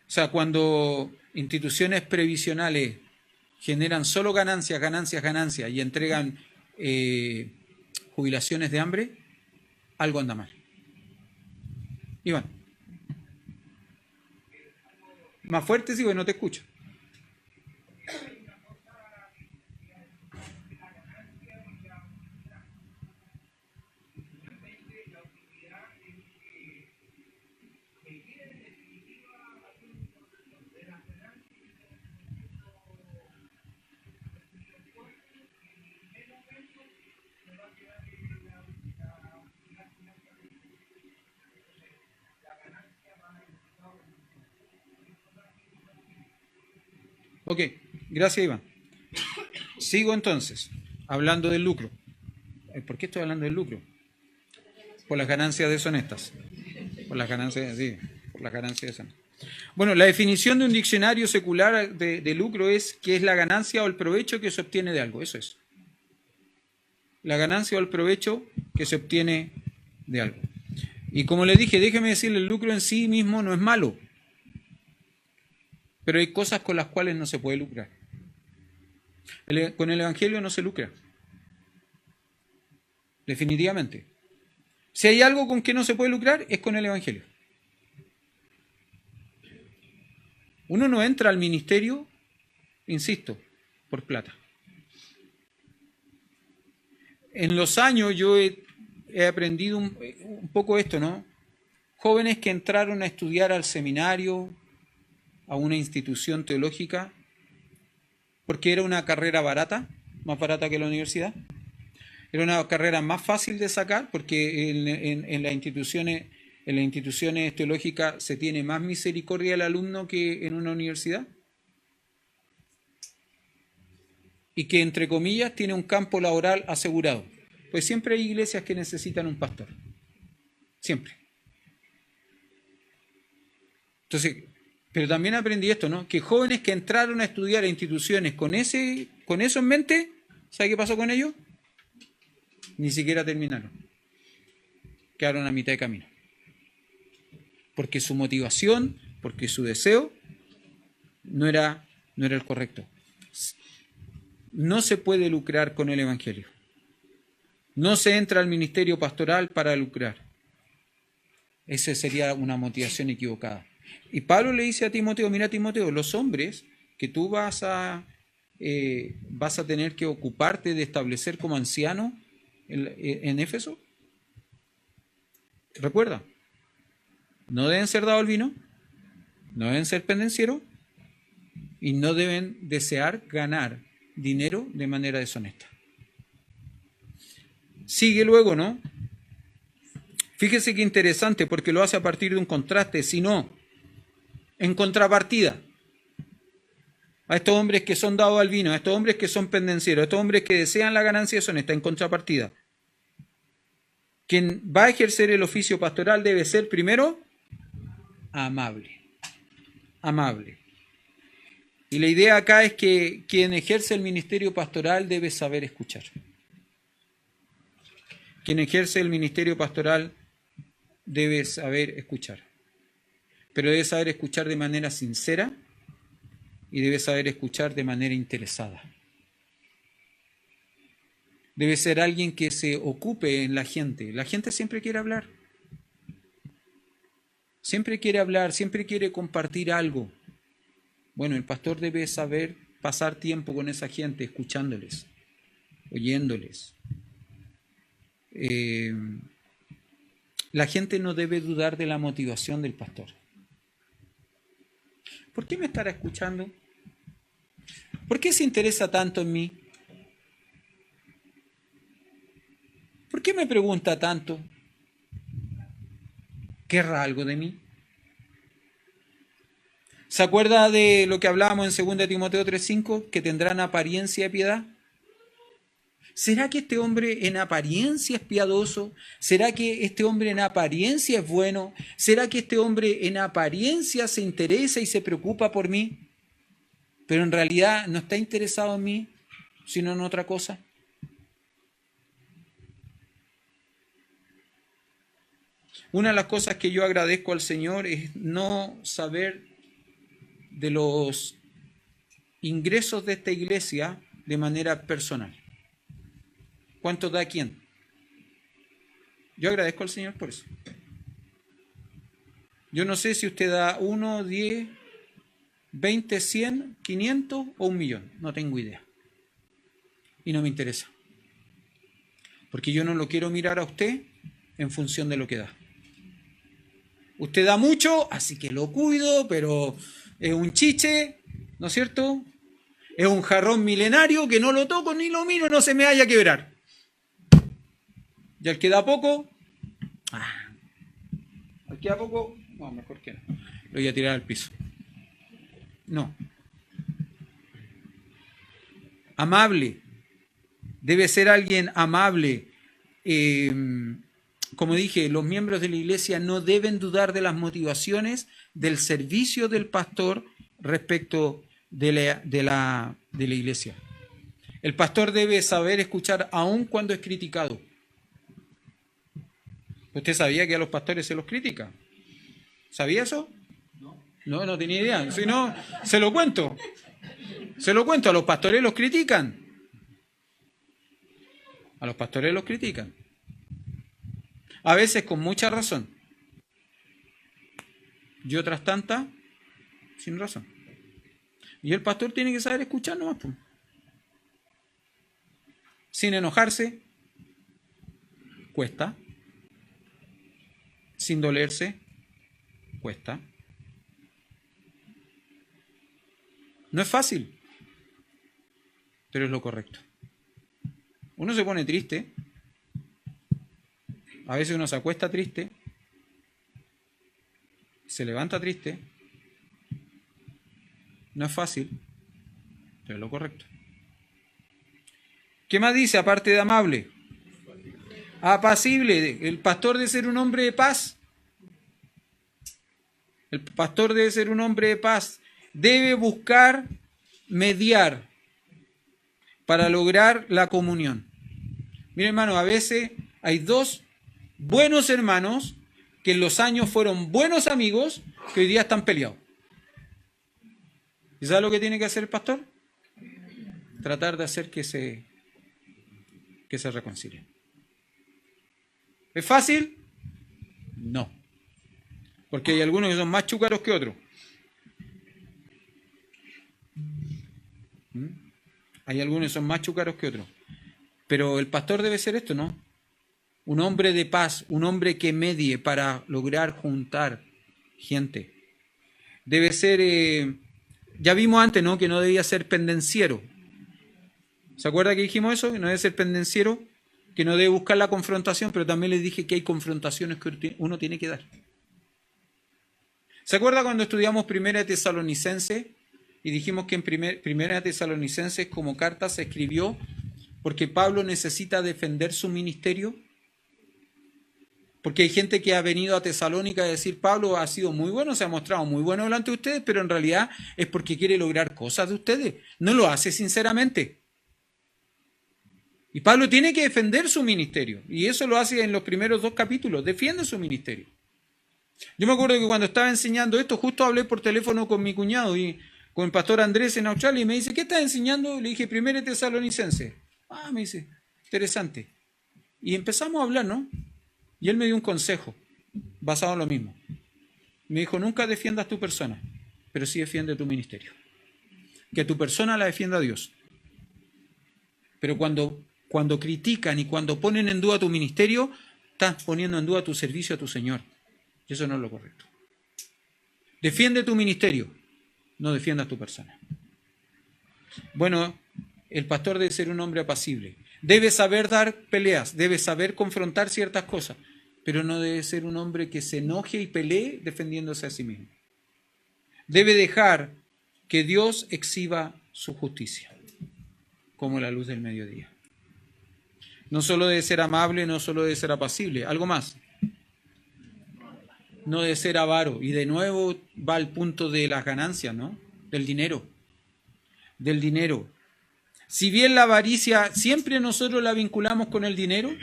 O sea, cuando instituciones previsionales generan solo ganancias, ganancias, ganancias y entregan jubilaciones de hambre, algo anda mal. Iván, más fuerte sí, porque no te escucho. Ok, gracias Iván. Sigo entonces, hablando del lucro. ¿Por qué estoy hablando del lucro? Por las ganancias deshonestas. Por las ganancias, sí, por las ganancias deshonestas. Bueno, la definición de un diccionario secular de lucro es que es la ganancia o el provecho que se obtiene de algo. Eso es. La ganancia o el provecho que se obtiene de algo. Y como les dije, déjeme decirle, el lucro en sí mismo no es malo. Pero hay cosas con las cuales no se puede lucrar. Con el Evangelio no se lucra. Definitivamente. Si hay algo con que no se puede lucrar, es con el Evangelio. Uno no entra al ministerio, insisto, por plata. En los años yo he aprendido un poco esto, ¿no? Jóvenes que entraron a estudiar al seminario, a una institución teológica, porque era una carrera barata, más barata que la universidad. Era una carrera más fácil de sacar, porque en las instituciones teológicas se tiene más misericordia del alumno que en una universidad. Y que, entre comillas, tiene un campo laboral asegurado. Pues siempre hay iglesias que necesitan un pastor. Siempre. Entonces, pero también aprendí esto, ¿no? Que jóvenes que entraron a estudiar a instituciones con eso en mente, ¿sabe qué pasó con ellos? Ni siquiera terminaron. Quedaron a mitad de camino. Porque su motivación, porque su deseo no era el correcto. No se puede lucrar con el Evangelio. No se entra al ministerio pastoral para lucrar. Esa sería una motivación equivocada. Y Pablo le dice a Timoteo, mira Timoteo, los hombres que tú vas a tener que ocuparte de establecer como anciano en Éfeso, recuerda, no deben ser dados al vino, no deben ser pendencieros y no deben desear ganar dinero de manera deshonesta. Sigue luego, ¿no? Fíjese qué interesante, porque lo hace a partir de un contraste, sino en contrapartida a estos hombres que son dados al vino, a estos hombres que son pendencieros, a estos hombres que desean la ganancia deshonesta, en contrapartida. Quien va a ejercer el oficio pastoral debe ser primero amable. Amable. Y la idea acá es que quien ejerce el ministerio pastoral debe saber escuchar. Quien ejerce el ministerio pastoral debe saber escuchar. Pero debe saber escuchar de manera sincera y debe saber escuchar de manera interesada. Debe ser alguien que se ocupe en la gente. La gente siempre quiere hablar. Siempre quiere hablar, siempre quiere compartir algo. Bueno, el pastor debe saber pasar tiempo con esa gente, escuchándoles, oyéndoles. La gente no debe dudar de la motivación del pastor. ¿Por qué me estará escuchando? ¿Por qué se interesa tanto en mí? ¿Por qué me pregunta tanto? ¿Querrá algo de mí? ¿Se acuerda de lo que hablábamos en 2 Timoteo 3:5? Que tendrán apariencia de piedad. ¿Será que este hombre en apariencia es piadoso? ¿Será que este hombre en apariencia es bueno? ¿Será que este hombre en apariencia se interesa y se preocupa por mí? Pero en realidad no está interesado en mí, sino en otra cosa. Una de las cosas que yo agradezco al Señor es no saber de los ingresos de esta iglesia de manera personal. ¿Cuánto da quién? Yo agradezco al Señor por eso. Yo no sé si usted da 1, 10, 20, 100, 500 o 1.000.000. No tengo idea. Y no me interesa. Porque yo no lo quiero mirar a usted en función de lo que da. Usted da mucho, así que lo cuido, pero es un chiche, ¿no es cierto? Es un jarrón milenario que no lo toco ni lo miro, no se me vaya a quebrar. Y al que da poco, al que da poco, no, mejor que no. Lo voy a tirar al piso. No. Amable. Debe ser alguien amable. Como dije, los miembros de la iglesia no deben dudar de las motivaciones del servicio del pastor respecto de la iglesia. El pastor debe saber escuchar aun cuando es criticado. ¿Usted sabía que a los pastores se los critica? ¿Sabía eso? No, no tenía idea. Si no, se lo cuento. Se lo cuento, a los pastores los critican. A los pastores los critican. A veces con mucha razón. Y otras tantas, sin razón. Y el pastor tiene que saber escuchar nomás. Sin enojarse, cuesta. Sin dolerse, cuesta. No es fácil, pero es lo correcto. Uno se pone triste, a veces uno se acuesta triste, se levanta triste. No es fácil, pero es lo correcto. ¿Qué más dice aparte de amable? Apacible. El pastor debe ser un hombre de paz. El pastor debe ser un hombre de paz. Debe buscar mediar para lograr la comunión. Mire, hermano, a veces hay dos buenos hermanos que en los años fueron buenos amigos que hoy día están peleados. ¿Y sabe lo que tiene que hacer el pastor? Tratar de hacer que se reconcilien. ¿Es fácil? No. Porque hay algunos que son más chúcaros que otros. Hay algunos que son más chúcaros que otros. Pero el pastor debe ser esto, ¿no? Un hombre de paz, un hombre que medie para lograr juntar gente. Debe ser, ya vimos antes, ¿no? Que no debía ser pendenciero. ¿Se acuerda que dijimos eso? Que no debe ser pendenciero, que no debe buscar la confrontación, pero también les dije que hay confrontaciones que uno tiene que dar. ¿Se acuerda cuando estudiamos Primera de Tesalonicenses y dijimos que en Primera de Tesalonicenses como carta se escribió porque Pablo necesita defender su ministerio? Porque hay gente que ha venido a Tesalónica a decir, Pablo ha sido muy bueno, se ha mostrado muy bueno delante de ustedes, pero en realidad es porque quiere lograr cosas de ustedes. No lo hace sinceramente. Y Pablo tiene que defender su ministerio. Y eso lo hace en los primeros 2 capítulos. Defiende su ministerio. Yo me acuerdo que cuando estaba enseñando esto, justo hablé por teléfono con mi cuñado y con el pastor Andrés en Australia y me dice, ¿qué estás enseñando? Le dije, Primera Tesalonicenses. Me dice, interesante. Y empezamos a hablar, ¿no? Y él me dio un consejo basado en lo mismo. Me dijo, nunca defiendas tu persona, pero sí defiende tu ministerio. Que tu persona la defienda Dios. Pero cuando critican y cuando ponen en duda tu ministerio, estás poniendo en duda tu servicio a tu Señor. Y eso no es lo correcto. Defiende tu ministerio, no defiendas tu persona. Bueno, el pastor debe ser un hombre apacible. Debe saber dar peleas, debe saber confrontar ciertas cosas, pero no debe ser un hombre que se enoje y pelee defendiéndose a sí mismo. Debe dejar que Dios exhiba su justicia, como la luz del mediodía. No solo debe ser amable, no solo debe ser apacible. Algo más. No debe ser avaro. Y de nuevo va al punto de las ganancias, ¿no? Del dinero. Del dinero. Si bien la avaricia siempre nosotros la vinculamos con el dinero,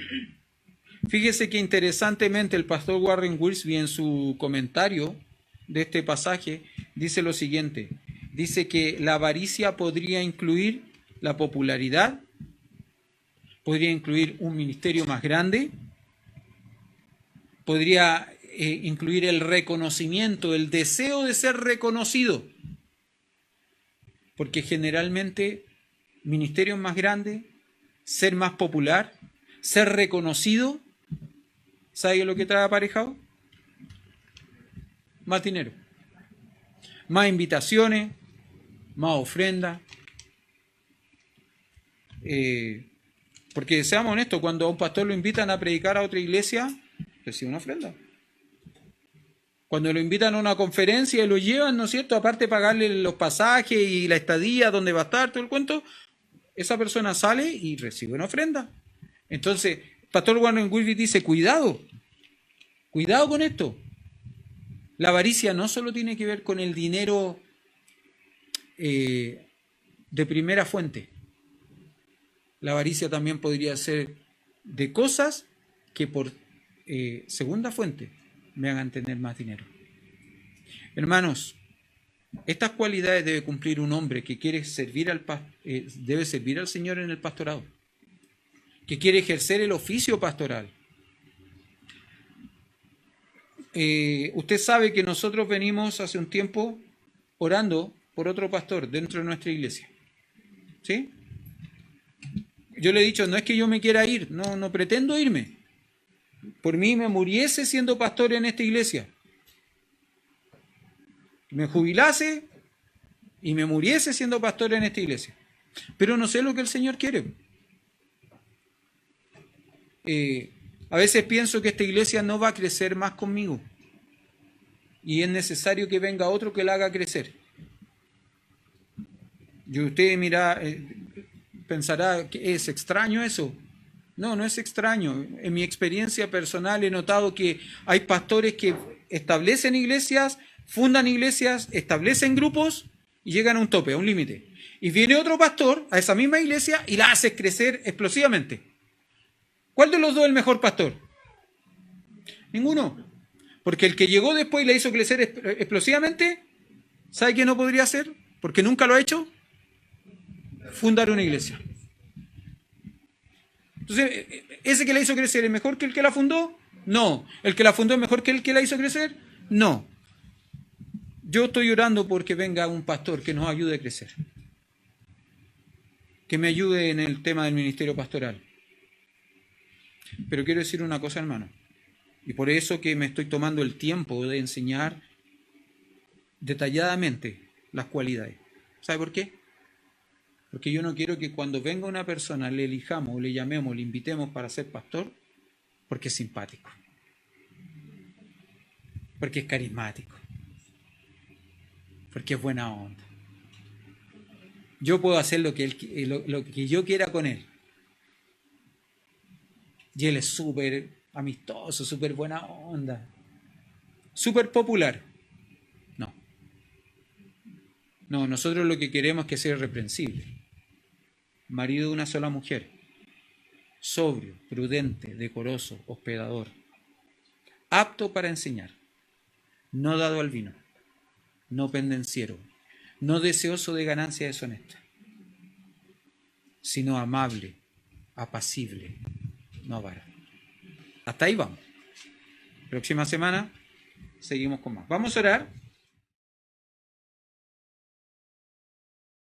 fíjese que interesantemente el pastor Warren Wiersbe en su comentario de este pasaje dice lo siguiente. Dice que la avaricia podría incluir la popularidad, podría incluir un ministerio más grande, podría incluir el reconocimiento, el deseo de ser reconocido. Porque generalmente ministerios más grandes, ser más popular, ser reconocido, ¿sabe lo que trae aparejado? Más dinero, más invitaciones, más ofrendas. Porque seamos honestos, cuando a un pastor lo invitan a predicar a otra iglesia, recibe una ofrenda. Cuando lo invitan a una conferencia y lo llevan, ¿no es cierto? Aparte de pagarle los pasajes y la estadía, donde va a estar, todo el cuento, esa persona sale y recibe una ofrenda. Entonces, pastor Warren Wiersbe dice, cuidado con esto. La avaricia no solo tiene que ver con el dinero de primera fuente. La avaricia también podría ser de cosas que por segunda fuente me hagan tener más dinero. Hermanos, estas cualidades debe cumplir un hombre que quiere servir debe servir al Señor en el pastorado, que quiere ejercer el oficio pastoral. Usted sabe que nosotros venimos hace un tiempo orando por otro pastor dentro de nuestra iglesia. ¿Sí? Yo le he dicho, no es que yo me quiera ir, no pretendo irme. Por mí me muriese siendo pastor en esta iglesia. Me jubilase y me muriese siendo pastor en esta iglesia. Pero no sé lo que el Señor quiere. A veces pienso que esta iglesia no va a crecer más conmigo. Y es necesario que venga otro que la haga crecer. Y usted pensará que es extraño eso. No es extraño. En mi experiencia personal he notado que hay pastores que establecen iglesias, fundan iglesias, establecen grupos y llegan a un tope, a un límite. Y viene otro pastor a esa misma iglesia y la hace crecer explosivamente. ¿Cuál de los dos es el mejor pastor? Ninguno. Porque el que llegó después y la hizo crecer explosivamente, ¿sabe qué no podría hacer? Porque nunca lo ha hecho. Fundar una iglesia. Entonces, ¿ese que la hizo crecer es mejor que el que la fundó? No. ¿El que la fundó es mejor que el que la hizo crecer? No. Yo estoy orando porque venga un pastor que nos ayude a crecer. Que me ayude en el tema del ministerio pastoral. Pero quiero decir una cosa, hermano. Y por eso que me estoy tomando el tiempo de enseñar detalladamente las cualidades. ¿Sabe por qué? Porque yo no quiero que cuando venga una persona le elijamos, o le llamemos, le invitemos para ser pastor, porque es simpático, porque es carismático, porque es buena onda. Yo puedo hacer lo que yo quiera con él. Y él es súper amistoso, súper buena onda, súper popular. No, nosotros lo que queremos es que sea irreprensible. Marido de una sola mujer, sobrio, prudente, decoroso, hospedador, apto para enseñar, no dado al vino, no pendenciero, no deseoso de ganancia deshonesta, sino amable, apacible, no avaro. Hasta ahí vamos. Próxima semana seguimos con más. Vamos a orar.